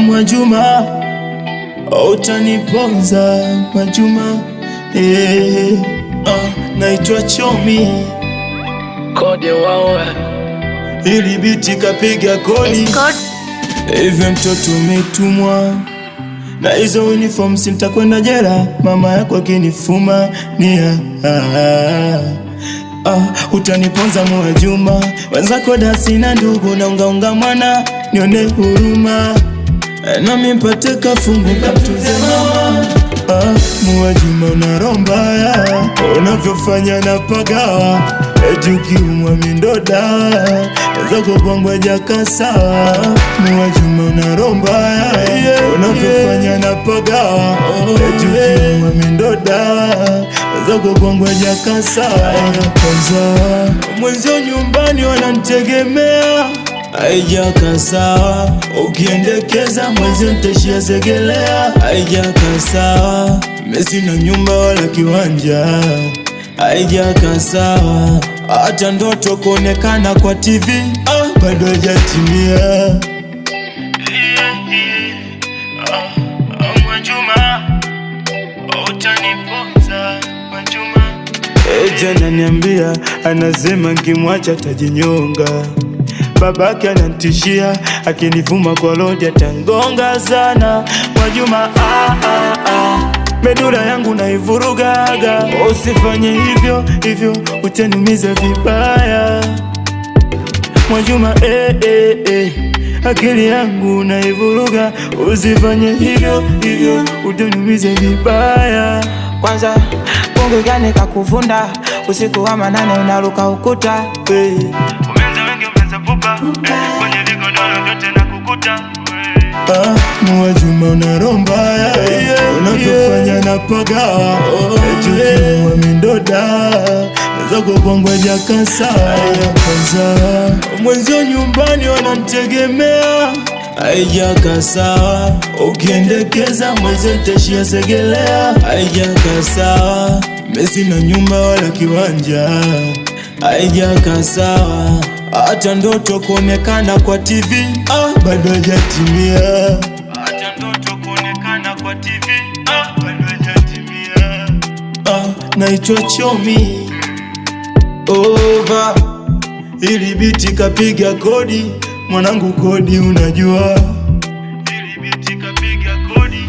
Mwajuma, utaniponza Mwajuma. Naitwa Chomi, kodi wao ili biti kapiga kodi. Hivyo mtoto umetumwa na hizo uniform, sintakwenda jela mama yako akinifuma nia. Utaniponza Mwajuma, wenzako dasi na ndugu na unga mwana, nione huruma nami mpate kafungu kamtuze mama. Mwajuma unaromba ya unavyofanya na pagawa, ukiumwa mindoda zako kwangu jaka. Mwajuma unaromba ya unavyofanya na pagawa, ukiumwa mindoda zako kwangu jaka. Mwenzio nyumbani wananitegemea, haijaka sawa. Ukiendekeza mwezi ntashia segelea, haijaka sawa. Mesina nyumba wala kiwanja, haijaka sawa. Hata ndoto kuonekana kwa TV bado hajatimia. Mwajuma, utaniponza Mwajuma. Jana niambia, anasema nkimwacha tajinyonga. Babake anantishia, akinivuma kwa lodi atangonga sana. Mwajuma, medula yangu naivurugaga. Usifanye hivyo utaniumiza vibaya. Mwajuma, akili yangu naivuruga. Usifanye hivyo utaniumiza vibaya. Kwanza Mungu gani kakuvunda? Usiku wa manane unaruka ukuta. Kwenye ligodoro vyote na kukuta. Mwajuma unaromba ya unavyofanya na pagawa, ukiumwa mindoda zako kwangu jaka sawa. Mwenzio nyumbani wananitegemea, haijaka sawa. Ukiendekeza mwezi ntashia segelea, haijaka sawa. Mesina nyumba wala kiwanja, haijaka sawa. Hata ndoto kuonekana kwa TV bado hajatimia. Hata ndoto kuonekana kwa TV bado hajatimia. Naitwa Chomi over, ili biti kapiga kodi mwanangu, kodi unajua. Ili biti kapiga kodi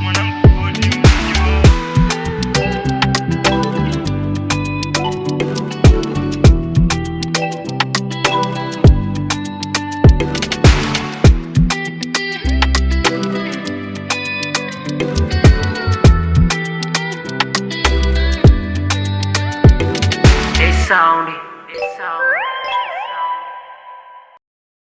mwanangu, kodi unajua. sound.